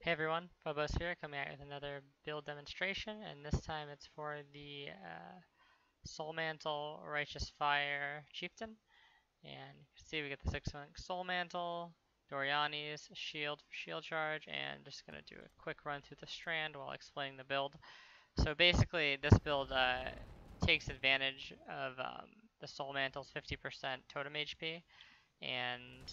Hey everyone, Phobos here, coming out with another build demonstration, and this time it's for the Soul Mantle Righteous Fire Chieftain. And you can see we get the 6-link Soul Mantle, Doriani's Shield for Shield Charge, and just going to do a quick run through the Strand while explaining the build. So basically, this build takes advantage of the Soul Mantle's 50% totem HP, and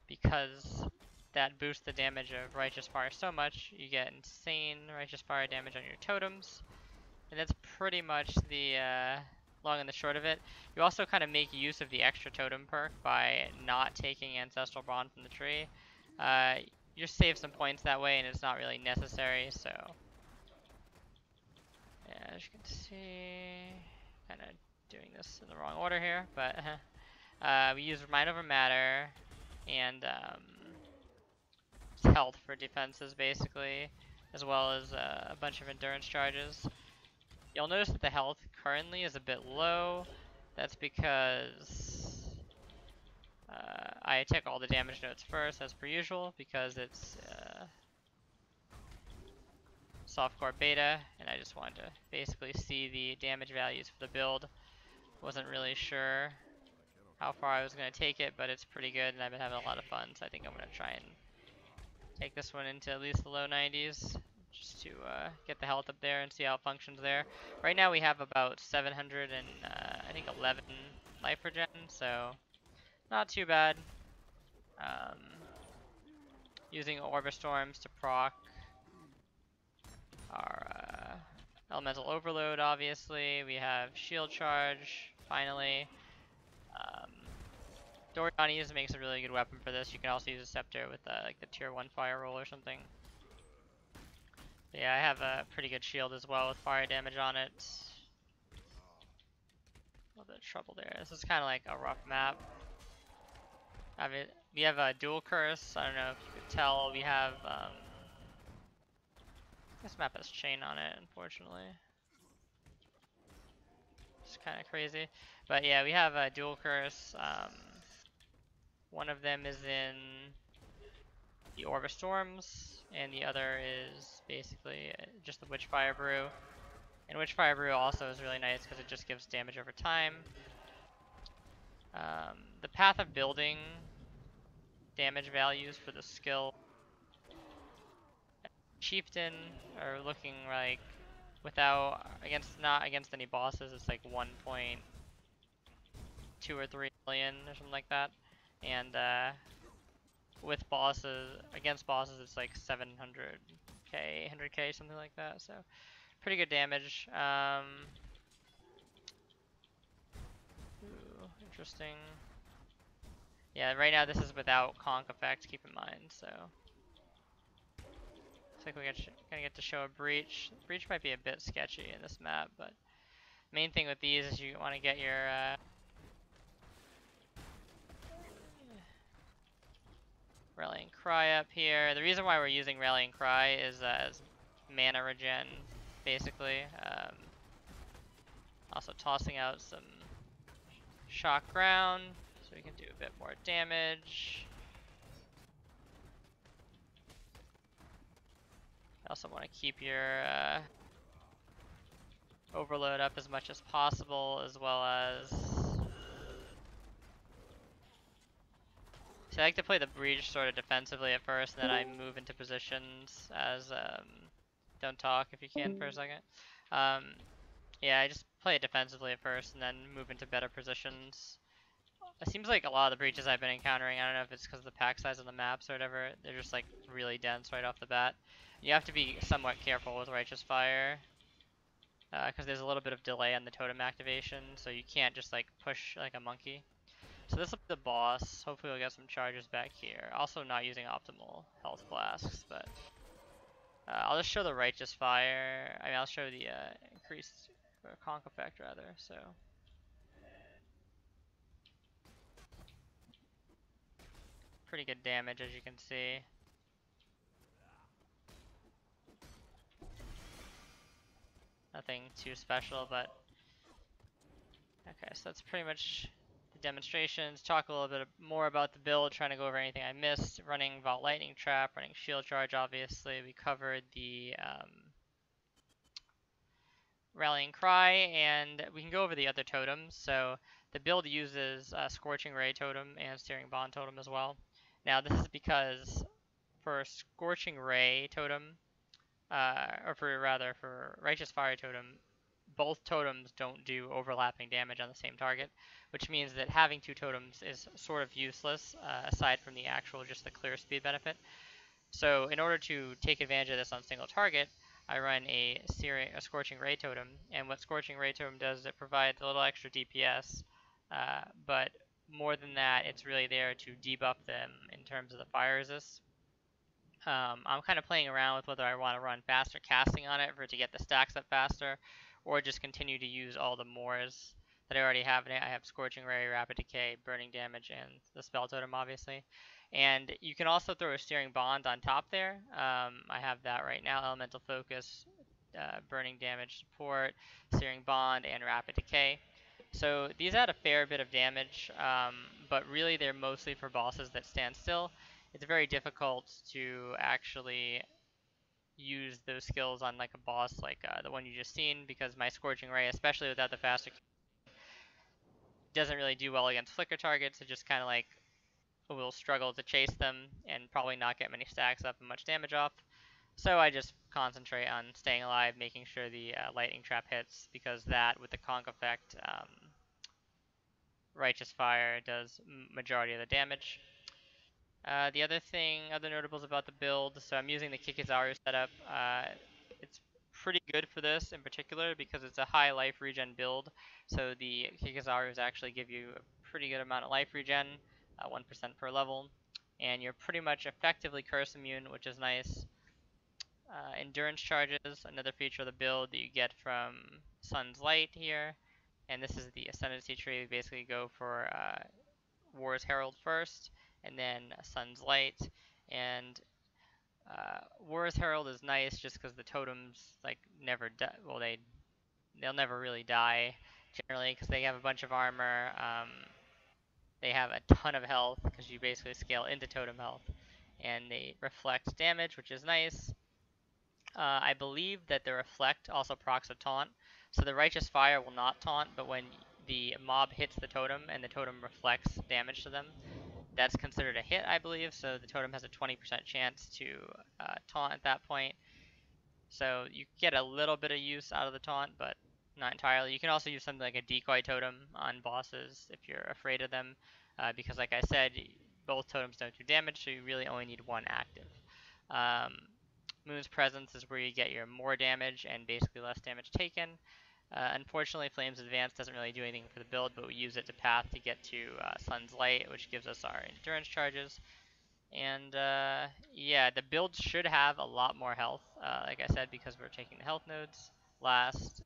because that boosts the damage of Righteous Fire so much, you get insane Righteous Fire damage on your totems. And that's pretty much the long and the short of it. You also kind of make use of the extra totem perk by not taking Ancestral Bond from the tree. You just save some points that way, and it's not really necessary, so... Yeah, as you can see, kind of doing this in the wrong order here, but we use Mind Over Matter, and health for defenses basically, as well as a bunch of endurance charges. You'll notice that the health currently is a bit low. That's because I took all the damage notes first, as per usual, because it's softcore beta, and I just wanted to basically see the damage values for the build. Wasn't really sure how far I was going to take it, but it's pretty good, and I've been having a lot of fun, so I think I'm going to try and take this one into at least the low 90s just to get the health up there and see how it functions there. Right now we have about 700 and I think 11 life regen, so not too bad. Using Orbistorms to proc our Elemental Overload, obviously. We have Shield Charge, finally. Doriani's makes a really good weapon for this. You can also use a Scepter with like the tier 1 fire roll or something. Yeah, I have a pretty good shield as well with fire damage on it. A little bit of trouble there. This is kind of like a rough map. We have a dual curse. I don't know if you could tell. We have this map has chain on it, unfortunately. It's kind of crazy, but yeah, we have a dual curse. One of them is in the Orb of Storms, and the other is basically just the Witchfire Brew. And Witchfire Brew also is really nice because it just gives damage over time. The path of building damage values for the skill Chieftain are looking like not against any bosses, it's like 1.2 or 3 million or something like that. And with bosses, against bosses, it's like 700k, 800k, something like that. So pretty good damage. Interesting. Yeah, right now this is without conk effect, keep in mind, so. Looks like we're gonna get to show a breach. Breach might be a bit sketchy in this map, but main thing with these is you want to get your Rallying Cry up here. The reason why we're using Rallying Cry is as mana regen, basically. Also tossing out some Shock Ground, so we can do a bit more damage. Also want to keep your Overload up as much as possible, as well as... So I like to play the breach sort of defensively at first, and then I move into positions as... don't talk if you can for a second. Yeah, I just play it defensively at first, and then move into better positions. It seems like a lot of the breaches I've been encountering, I don't know if it's because of the pack size of the maps or whatever, they're just like really dense right off the bat. You have to be somewhat careful with Righteous Fire, because there's a little bit of delay on the totem activation, so you can't just like push like a monkey. So this will be the boss. Hopefully we'll get some charges back here. Also not using optimal health flasks, but I'll just show the Righteous Fire. I mean, I'll show the increased conk effect rather, so. Pretty good damage as you can see. Nothing too special, but okay, so that's pretty much demonstrations, talk a little bit more about the build, trying to go over anything I missed. Running Vault Lightning Trap, running Shield Charge, obviously. We covered the Rallying Cry, and we can go over the other totems. So the build uses Scorching Ray Totem and Searing Bond Totem as well. Now this is because for Scorching Ray Totem, for Righteous Fire Totem, both totems don't do overlapping damage on the same target, which means that having two totems is sort of useless, aside from the actual just the clear speed benefit. So in order to take advantage of this on single target, I run a Scorching Ray Totem, and what Scorching Ray Totem does is it provides a little extra DPS, but more than that, it's really there to debuff them in terms of the fire resist. I'm kind of playing around with whether I want to run faster casting on it for it to get the stacks up faster, or just continue to use all the mores that I already have in it. I have Scorching Ray, Rapid Decay, Burning Damage, and the Spell Totem, obviously. And you can also throw a Searing Bond on top there. I have that right now, Elemental Focus, Burning Damage Support, Searing Bond, and Rapid Decay. So these add a fair bit of damage, but really they're mostly for bosses that stand still. It's very difficult to actually use those skills on like a boss like the one you just seen, because my Scorching Ray, especially without the faster, doesn't really do well against flicker targets. It just kind of like will struggle to chase them and probably not get many stacks up and much damage off. So I just concentrate on staying alive, making sure the lightning trap hits, because that with the conk effect, Righteous Fire does majority of the damage. The other notables about the build, so I'm using the Kikizaru setup. It's pretty good for this in particular because it's a high life regen build. So the Kikizarus actually give you a pretty good amount of life regen, 1% per level, and you're pretty much effectively curse immune, which is nice. Endurance charges, another feature of the build that you get from Sun's Light here, and this is the Ascendancy tree. We basically go for War's Herald first, and then Sun's Light. And War's Herald is nice just because the totems like never die. Well, they'll never really die generally because they have a bunch of armor. They have a ton of health because you basically scale into totem health, and they reflect damage, which is nice. I believe that the reflect also procs a taunt, so the Righteous Fire will not taunt, but when the mob hits the totem and the totem reflects damage to them, that's considered a hit, I believe, so the totem has a 20% chance to taunt at that point. So you get a little bit of use out of the taunt, but not entirely. You can also use something like a decoy totem on bosses if you're afraid of them, because like I said, both totems don't do damage, so you really only need one active. Moon's Presence is where you get your more damage and basically less damage taken. Unfortunately, Flame's Advance doesn't really do anything for the build, but we use it to path to get to Sun's Light, which gives us our endurance charges. And yeah, the build should have a lot more health, like I said, because we're taking the health nodes last.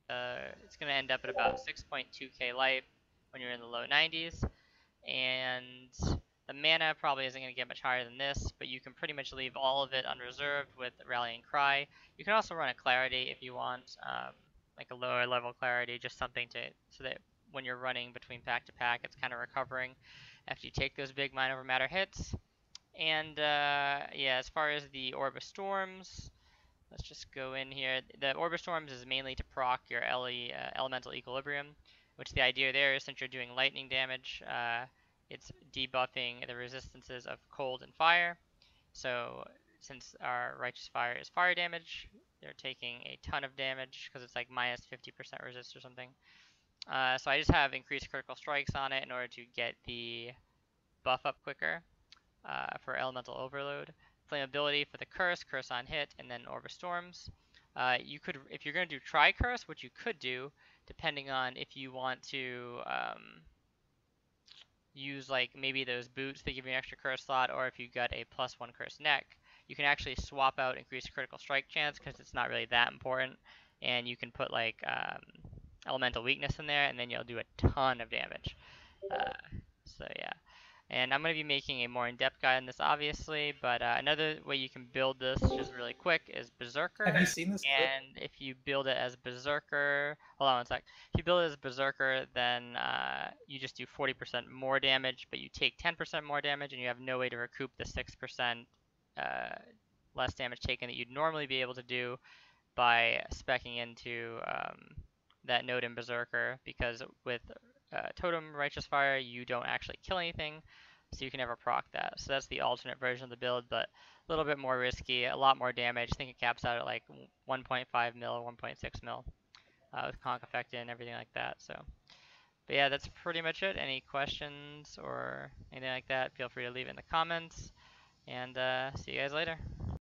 It's going to end up at about 6.2k life when you're in the low 90s. And the mana probably isn't going to get much higher than this, but you can pretty much leave all of it unreserved with Rallying Cry. You can also run a Clarity if you want, like a lower level Clarity, just something so that when you're running between pack to pack, it's kind of recovering after you take those big Mind Over Matter hits. And yeah, as far as the Orb of Storms, let's just go in here. The Orb of Storms is mainly to proc your Elemental Equilibrium, which the idea there is since you're doing lightning damage, it's debuffing the resistances of cold and fire. So since our Righteous Fire is fire damage, they're taking a ton of damage because it's like minus 50% resist or something. So I just have increased critical strikes on it in order to get the buff up quicker for Elemental Overload. Flammability for the curse on hit, and then Orb of Storms. You could, if you're going to do Tri-Curse, which you could do, depending on if you want to use like maybe those boots that give you an extra curse slot, or if you got a +1 curse neck, you can actually swap out increased critical strike chance because it's not really that important, and you can put like elemental weakness in there, and then you'll do a ton of damage. So yeah, And I'm going to be making a more in-depth guide on this, obviously, but another way you can build this just really quick is Berserker. Have you seen this clip? And if you build it as Berserker, hold on one sec. If you build it as Berserker, then you just do 40% more damage, but you take 10% more damage, and you have no way to recoup the 6% less damage taken that you'd normally be able to do by speccing into that node in Berserker, because with Totem Righteous Fire, you don't actually kill anything, so you can never proc that. So that's the alternate version of the build, but a little bit more risky, a lot more damage. I think it caps out at like 1.5 mil, 1.6 mil with Conk Effect and everything like that. So, but yeah, that's pretty much it. Any questions or anything like that, feel free to leave it in the comments, and see you guys later.